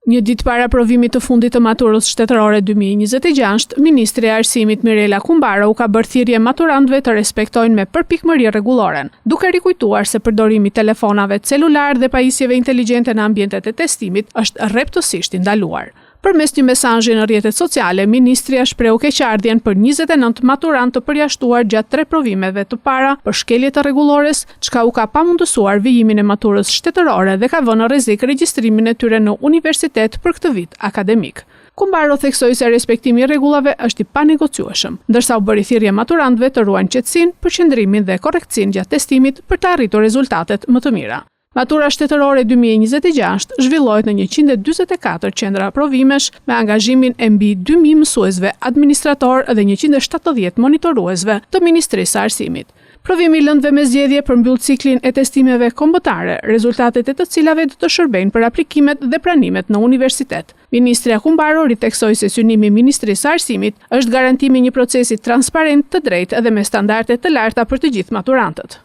Një ditë para provimit të fundit të maturës shtetërore 2026, Ministri e Arsimit Mirela Kumbaro ka bërë thirrje maturantëve të respektojnë me përpikmëri rregulloren, duke rikujtuar se përdorimi i telefonave celular dhe pajisjeve inteligjente në ambientet e testimit është rreptësisht i ndaluar. Përmes një mesazhi në rrjetet sociale, Ministria shprehu keqardhjen për 29 maturantë të përjashtuar gjatë 3 provimeve të para për shkelje të rregullores, çka u ka pamundësuar vijimin e maturës shtetërore dhe ka vënë në rrezik regjistrimin e tyre në universitet për këtë vit akademik. Kumbaro theksoi se respektimi i rregullave është i panegociueshëm, ndërsa u bëri thirrje maturantëve të ruajnë qetësinë, përqendrimin dhe korrektsinë gjatë testimit për të arritur rezultatet më të mira. Matura shtetërore 2026 zhvillohet në 144 qendra provimesh me angazhimin e mbi 2000 mësuesve, administrator dhe 170 monitoruesve të Ministrisë së Arsimit. Provimi i lëndëve me zgjedhje përmbyll ciklin e testimeve kombëtare, rezultatet e të cilave do të shërbejnë për aplikimet dhe pranimet në universitet. Ministria Kumbaro ritheksoi se synimi i Ministrisë së Arsimit është garantimi i një procesi transparent, të drejtë dhe me standarde të larta për të gjithë maturantët.